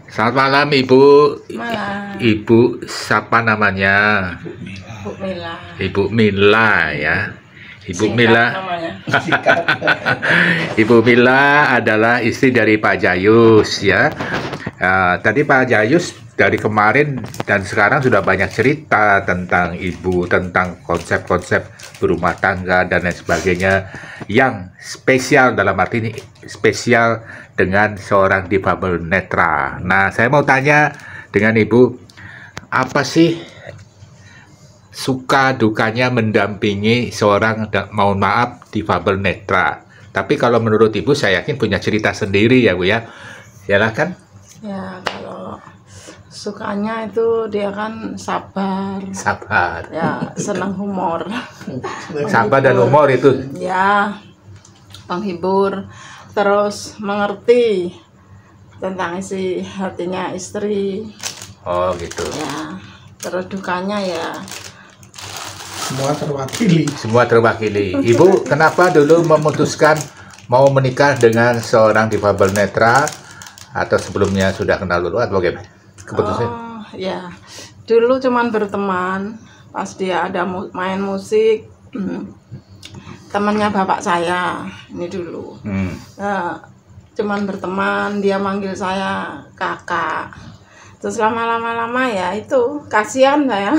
Selamat malam Ibu. Malam. Ibu siapa namanya? Bu Mila. Ibu Mila ya. Ibu Singkat Mila. namanya. Ibu Mila adalah istri dari Pak Jayus ya. Tadi Pak Jayus dari kemarin dan sekarang sudah banyak cerita tentang ibu, tentang konsep-konsep berumah tangga dan lain sebagainya yang spesial, dalam arti ini spesial dengan seorang difabel netra. Nah, saya mau tanya dengan ibu, apa sih suka dukanya mendampingi seorang, mohon maaf, difabel netra? Tapi kalau menurut ibu, saya yakin punya cerita sendiri ya Bu ya. Silakan. Ya, kalau sukanya itu dia kan sabar. Sabar. Ya, senang humor. Sabar dan humor itu. Ya, penghibur. Terus mengerti tentang isi hatinya istri. Oh gitu. Ya, terus dukanya ya. Semua terwakili. Semua terwakili. Ibu, kenapa dulu memutuskan mau menikah dengan seorang difabel netra, atau sebelumnya sudah kenal dulu atau bagaimana? Keputusan? Oh, ya. Dulu cuman berteman. Pas dia ada main musik, temannya bapak saya. Ini dulu. Cuman berteman, dia manggil saya kakak. Terus lama-lama ya itu kasihan saya.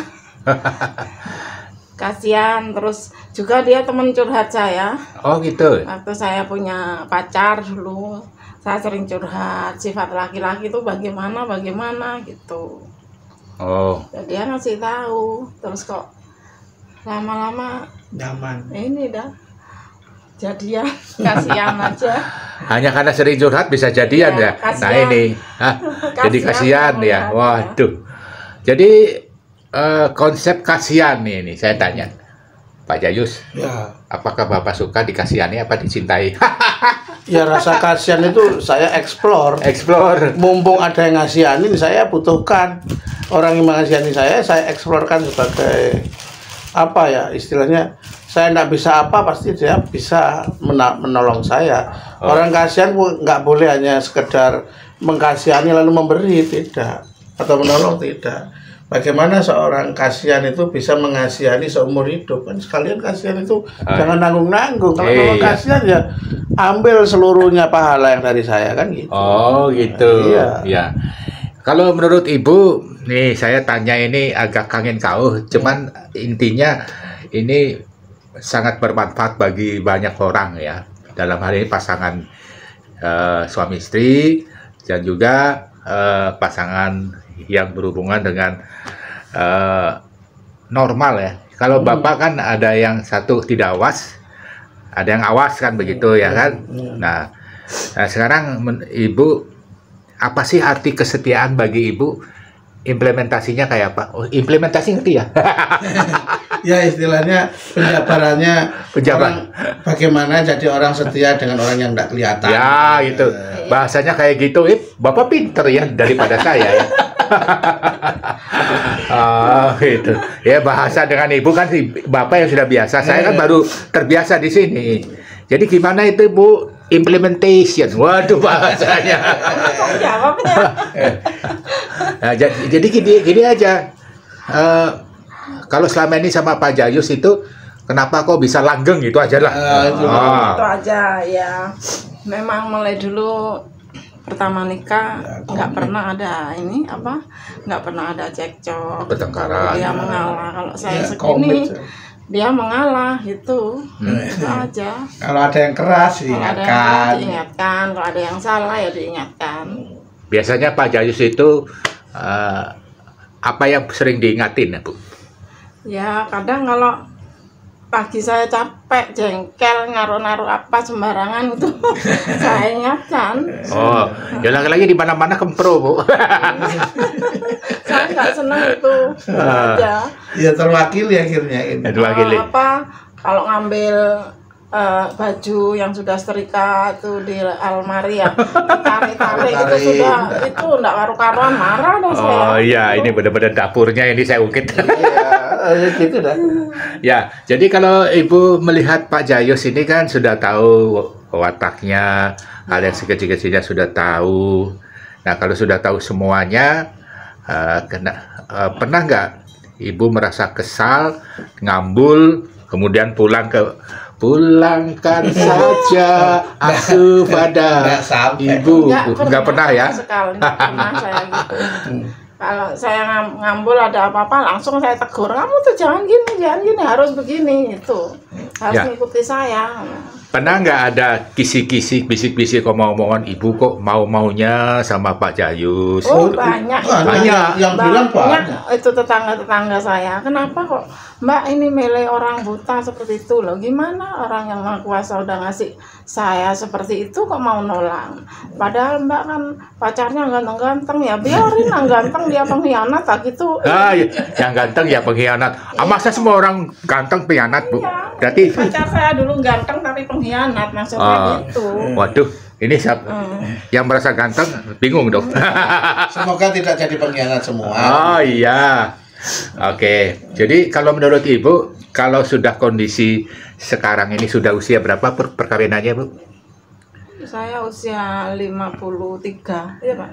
Kasihan. Terus juga dia teman curhat saya. Oh gitu. Waktu saya punya pacar dulu, saya sering curhat sifat laki-laki itu bagaimana gitu. Oh. Dan dia ngasih tahu. Terus kok lama-lama Nyaman. ini dah jadian. Kasihan aja. Hanya karena sering curhat bisa jadian ya. Ya, Nah kasihan. ini, jadi kasihan kamu ya. ya. Waduh. Jadi konsep kasihan ini saya tanya, Pak Jayus, Ya, apakah Bapak suka dikasihani apa dicintai? ya rasa kasihan itu saya explore. Explore. Mumpung ada yang ngasihanin, saya butuhkan. Orang yang mengasihani saya eksplorkan sebagai apa ya istilahnya. Saya nggak bisa apa, pasti dia bisa menolong saya. Oh. Orang kasihan nggak boleh hanya sekedar mengkasihani lalu memberi, tidak. Atau menolong, tidak. Bagaimana seorang kasihan itu bisa mengasihani seumur hidup? Kan sekalian kasihan itu jangan nanggung-nanggung. Kalau Iya. mau kasihan ya ambil seluruhnya pahala yang dari saya, kan gitu. Oh gitu. Iya. Ya. Kalau menurut Ibu, nih saya tanya ini agak kangen kau, cuman intinya ini sangat bermanfaat bagi banyak orang ya. Dalam hal ini pasangan suami istri dan juga pasangan yang berhubungan dengan normal ya. Kalau Bapak kan ada yang satu tidak awas, ada yang awas kan begitu ya kan. Nah, sekarang Ibu, apa sih arti kesetiaan bagi Ibu? Implementasinya kayak apa? Oh, implementasi ngerti ya? Ya istilahnya penjabarannya Penjabar. orang bagaimana jadi orang setia dengan orang yang tidak kelihatan. Ya, gitu. Bahasanya kayak gitu. Bapak pinter ya daripada saya ya. Oh, gitu. Ya, bahasa dengan Ibu kan si Bapak yang sudah biasa. Saya kan baru terbiasa di sini. Jadi gimana itu Bu? Implementation. Waduh bahasanya. Jawabnya. Nah, jadi gini aja. Kalau selama ini sama Pak Jayus itu, kenapa kok bisa langgeng gitu aja lah. Itu aja ya. Memang mulai dulu pertama nikah nggak pernah ada ini apa, nggak pernah ada cekcok. Pertengkaran. Dia mengalah. Kalau saya Ya, segini, komit. dia mengalah gitu. Itu aja. Kalau ada yang keras Kalau ada yang salah diingatkan. diingatkan, kalau ada yang salah ya diingatkan. Biasanya Pak Jayus itu apa yang sering diingatin ya Bu? Ya kadang kalau pagi saya capek, jengkel, naruh-naruh apa sembarangan itu saya ingatkan. Oh, ya lagi-lagi di mana-mana kempro Bu. Saya nggak senang itu aja. Ya terwakili akhirnya ini. Itu lagi. Apa kalau ngambil baju yang sudah setrika itu di almari ya tarik-tarik itu sudah itu enggak karu-karuan, marah dah saya. Oh iya, ini benar-benar dapurnya ini saya ungkit. Iya, gitu dah. Ya, jadi kalau Ibu melihat Pak Jayus ini kan sudah tahu wataknya, hal yang sekecil-kecilnya sudah tahu. Nah, kalau sudah tahu semuanya, pernah nggak Ibu merasa kesal, ngambul, kemudian pulangkan saja aku pada Ibu. Nggak pernah ya? Sekali, nggak pernah saya gitu. Kalau saya ngambul ada apa-apa langsung saya tegur, kamu tuh jangan gini, harus begini, itu harus mengikuti saya. Pernah nggak ada kisi-kisi, bisik-bisik, omong-omongan Ibu kok mau-maunya sama Pak Jayus? Oh, banyak. Yang bilang banyak. Itu tetangga-tetangga saya. Kenapa kok Mbak ini milih orang buta seperti itu loh? Gimana orang yang Maha Kuasa udah ngasih saya seperti itu kok mau nolak? Padahal Mbak kan pacarnya ganteng-ganteng, ya biarin yang ganteng dia pengkhianat gitu. Yang ganteng ya pengkhianat. Masa semua orang ganteng pengkhianat, Bu? Iya. Berarti Pacar saya dulu ganteng tapi pengkhianat, maksudnya gitu. Waduh, ini yang merasa ganteng bingung dong. Semoga tidak jadi pengkhianat semua. Oh iya. Oke. Jadi kalau menurut Ibu, kalau sudah kondisi sekarang ini sudah usia berapa perkawinannya, Bu? Saya usia 53, ya Pak.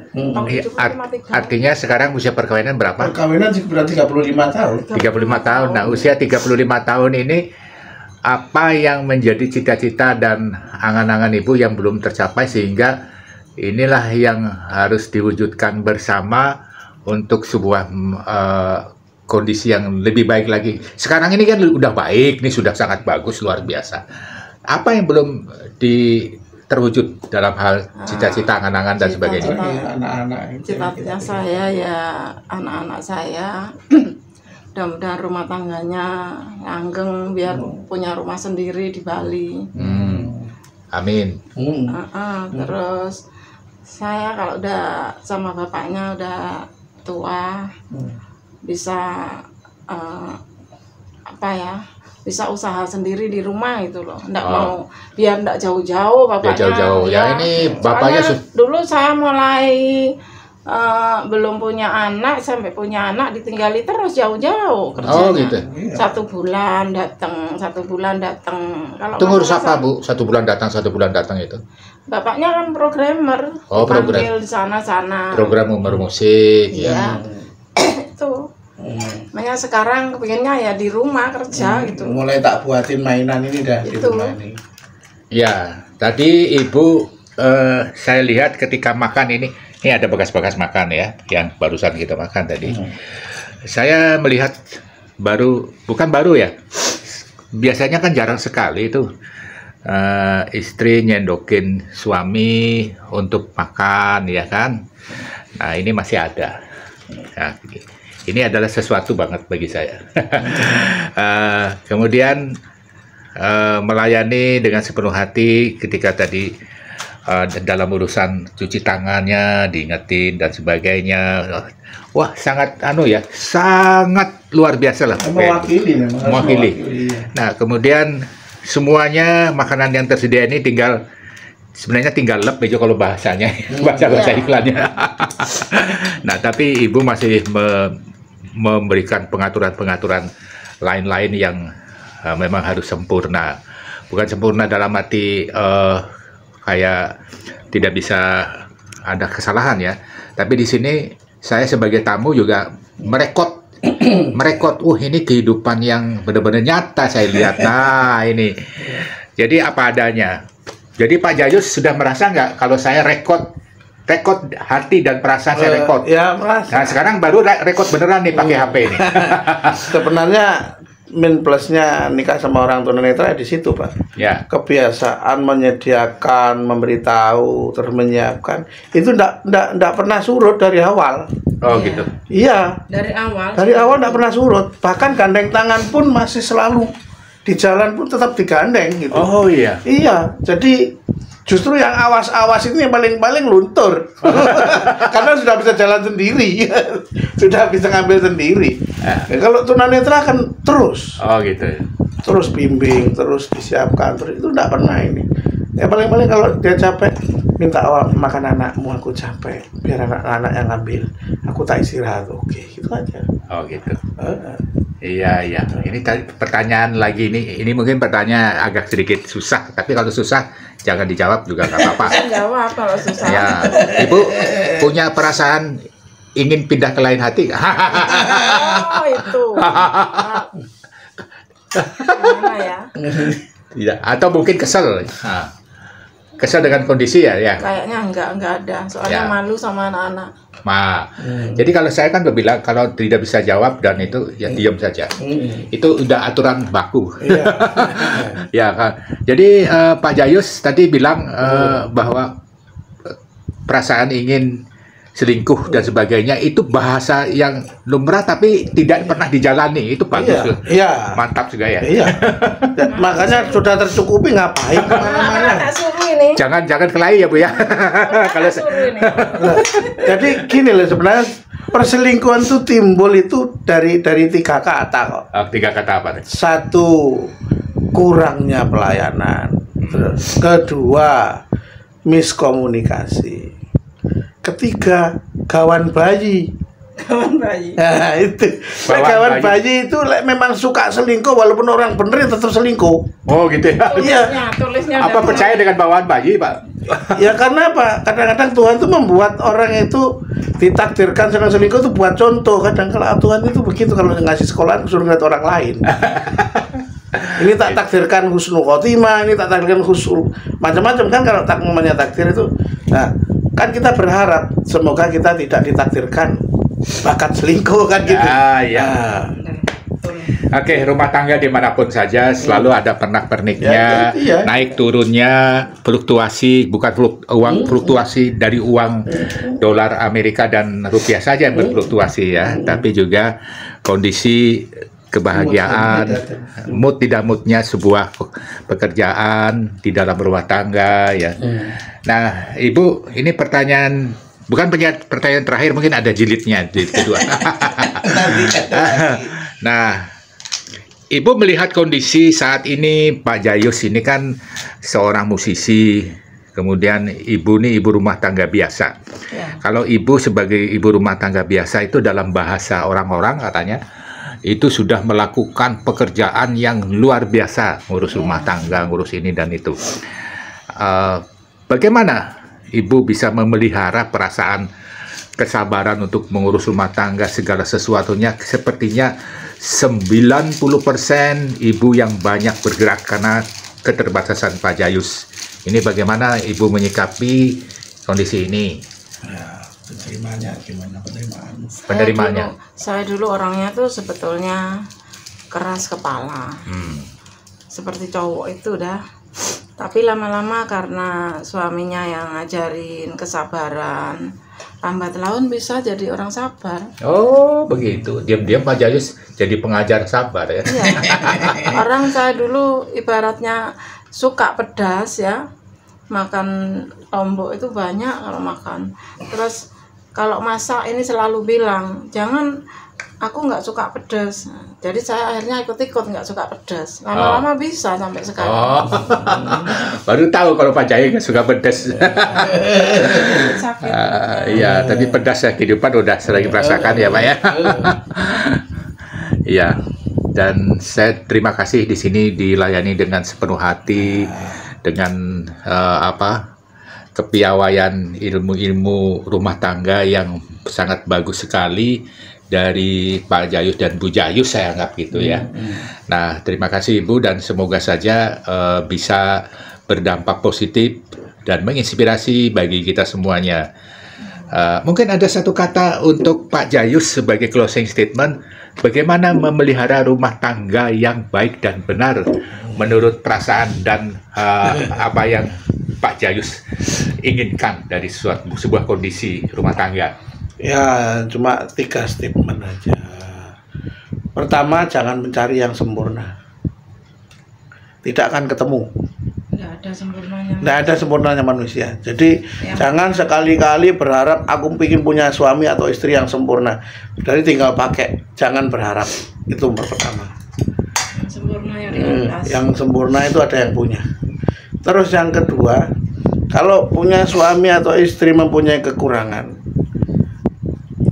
Artinya sekarang usia perkawinan berapa? Perkawinan berarti 35 tahun. 35 tahun. Nah, usia 35 tahun ini apa yang menjadi cita-cita dan angan-angan Ibu yang belum tercapai sehingga inilah yang harus diwujudkan bersama untuk sebuah kondisi yang lebih baik lagi. Sekarang ini kan udah baik, ini sudah sangat bagus, luar biasa. Apa yang belum terwujud dalam hal cita-cita, angan-angan dan sebagainya? Cita-cita saya ya anak-anak saya mudah-mudahan rumah tangganya langgeng biar punya rumah sendiri di Bali. Amin. Terus saya kalau udah sama bapaknya udah tua bisa bisa usaha sendiri di rumah gitu loh. Nggak mau biar nggak jauh-jauh bapaknya. Jauh-jauh. Ya ini bapaknya dulu saya mulai belum punya anak, sampai punya anak ditinggali terus jauh-jauh kerjanya. Oh gitu. 1 bulan datang. Kalau itu ngurus apa, Bu? 1 bulan datang itu? Bapaknya kan programmer. Oh, program di sana-sana. Program musik ya. Itu. Makanya sekarang kepinginnya ya di rumah kerja gitu. Mulai tak buatin mainan ini dah di rumah ini. Ya, tadi Ibu saya lihat ketika makan ini ada bekas-bekas makan ya, yang barusan kita makan tadi. Saya melihat bukan baru ya. Biasanya kan jarang sekali itu istri nyendokin suami untuk makan ya kan. Nah, ini masih ada. Nah, ini adalah sesuatu banget bagi saya. Kemudian melayani dengan sepenuh hati ketika tadi dalam urusan cuci tangannya diingetin dan sebagainya. Wah, sangat sangat luar biasa lah. Mewakili. Nah, kemudian semuanya makanan yang tersedia ini sebenarnya tinggal lep aja kalau bahasanya, bahasa iklannya. Nah, tapi Ibu masih memberikan pengaturan-pengaturan lain-lain yang memang harus sempurna. Bukan sempurna dalam arti kayak tidak bisa ada kesalahan ya. Tapi di sini saya sebagai tamu juga merekod. Ini kehidupan yang benar-benar nyata saya lihat. Nah, ini. Jadi apa adanya. Jadi Pak Jayus sudah merasa nggak kalau saya rekod hati dan perasaan saya rekod? Ya, merasa. Nah, sekarang baru rekod beneran nih pakai HP ini. Sebenarnya min plusnya nikah sama orang tunanetra di situ, Pak. Ya. Kebiasaan menyediakan, memberitahu, terus menyiapkan itu ndak pernah surut dari awal. Oh gitu. Iya. Dari awal. Dari awal ndak pernah surut. Bahkan gandeng tangan pun masih selalu di jalan pun tetap digandeng gitu. Oh iya. Iya. Jadi justru yang awas-awas itu yang paling luntur. Karena sudah bisa jalan sendiri. Sudah bisa ngambil sendiri. Ya, kalau tunanetra kan terus. Oh gitu. Terus bimbing, terus disiapkan, terus itu enggak pernah ini. Ya paling-paling kalau dia capek, minta makan anakmu, aku capek, biar anak-anak yang ngambil, aku tak istirahat, oke, gitu aja. Oh gitu. Iya. Ini tadi pertanyaan lagi ini mungkin pertanyaan agak sedikit susah, tapi kalau susah jangan dijawab juga nggak apa-apa. Jawab kalau susah. Ya, Ibu punya perasaan ingin pindah ke lain hati? Oh itu. Gimana ya? Tidak. Atau mungkin kesel? Kesel dengan kondisi ya? Kayaknya enggak ada. Soalnya malu sama anak-anak. Jadi kalau saya kan bilang kalau tidak bisa jawab dan itu ya diam saja. Itu udah aturan baku. Ya kan. Jadi Pak Jayus tadi bilang bahwa perasaan ingin selingkuh dan sebagainya itu bahasa yang lumrah tapi tidak pernah dijalani. Itu bagus. Iya. Mantap juga ya. Iya. Makanya sudah tercukupi, ngapain kemana-mana. Jangan kelahi ya Bu ya. Kalau jadi gini loh, sebenarnya perselingkuhan itu timbul itu dari 3 kata kok. 3 kata apa? 1, kurangnya pelayanan. Terus kedua, miskomunikasi. Ketiga, kawan bayi. Nah itu kawan bayi itu memang suka selingkuh, walaupun orang bener ya tetap selingkuh. Oh gitu ya. Iya. Tulisnya apa percaya dengan bawaan bayi Pak? Ya karena apa? Kadang-kadang Tuhan itu membuat orang itu ditakdirkan senang selingkuh itu buat contoh. Kadang kalau Tuhan itu begitu, kalau ngasih sekolah suruh ngeliat orang lain. Ini tak takdirkan husnul khotimah, ini tak takdirkan husnul macam-macam kan, kalau namanya takdir itu. Nah, kan kita berharap semoga kita tidak ditakdirkan bakat selingkuh kan gitu. Ya. Oke, rumah tangga dimanapun saja selalu ada pernak-perniknya, naik turunnya, fluktuasi, bukan fluktuasi dari uang dolar Amerika dan rupiah saja yang berfluktuasi ya, tapi juga kondisi kebahagiaan, mood tidak moodnya sebuah pekerjaan di dalam rumah tangga ya. Nah, Ibu, ini pertanyaan bukan pertanyaan terakhir, mungkin ada jilid kedua. Nah, Ibu melihat kondisi saat ini Pak Jayus ini kan seorang musisi, kemudian Ibu nih ibu rumah tangga biasa. Kalau Ibu sebagai ibu rumah tangga biasa itu dalam bahasa orang-orang katanya itu sudah melakukan pekerjaan yang luar biasa, ngurus rumah tangga, ngurus ini dan itu. Bagaimana Ibu bisa memelihara perasaan kesabaran untuk mengurus rumah tangga, segala sesuatunya? Sepertinya 90% Ibu yang banyak bergerak karena keterbatasan Pak Jayus. Ini bagaimana Ibu menyikapi kondisi ini? Penerimanya gimana penerimaannya? Saya dulu orangnya tuh sebetulnya keras kepala, seperti cowok itu dah. Tapi lama-lama karena suaminya yang ngajarin kesabaran, lambat laun bisa jadi orang sabar. Oh begitu, diam-diam Pak Jayus jadi pengajar sabar ya? Iya. Orang saya dulu ibaratnya suka pedas ya, makan lombok itu banyak kalau makan. Terus kalau masak ini selalu bilang, jangan, aku nggak suka pedas. Jadi saya akhirnya ikut-ikut nggak suka pedas. Lama-lama bisa sampai sekarang. Baru tahu kalau Pak Jayus nggak suka pedas. Sakit. Iya, tapi pedas ya kehidupan udah sering merasakan ya Pak ya. Iya. Dan saya terima kasih di sini dilayani dengan sepenuh hati, dengan kepiawaian ilmu-ilmu rumah tangga yang sangat bagus sekali dari Pak Jayus dan Bu Jayus, saya anggap gitu ya. Nah, terima kasih Ibu dan semoga saja bisa berdampak positif dan menginspirasi bagi kita semuanya. Mungkin ada satu kata untuk Pak Jayus sebagai closing statement, bagaimana memelihara rumah tangga yang baik dan benar menurut perasaan dan apa yang Pak Jayus inginkan dari sebuah kondisi rumah tangga? Ya, cuma 3 statement aja. Pertama, jangan mencari yang sempurna. Tidak akan ketemu. Nggak ada sempurnanya. Nggak ada sempurnanya manusia. Jadi jangan sekali-kali berharap aku ingin punya suami atau istri yang sempurna. Dari tinggal pakai, jangan berharap. Itu pertama. Sempurna yang di atas. Yang sempurna itu ada yang punya. Terus yang kedua, kalau punya suami atau istri mempunyai kekurangan,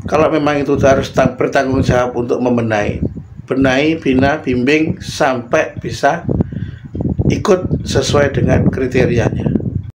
kalau memang itu harus bertanggung jawab untuk benahi, bina, bimbing sampai bisa ikut sesuai dengan kriterianya.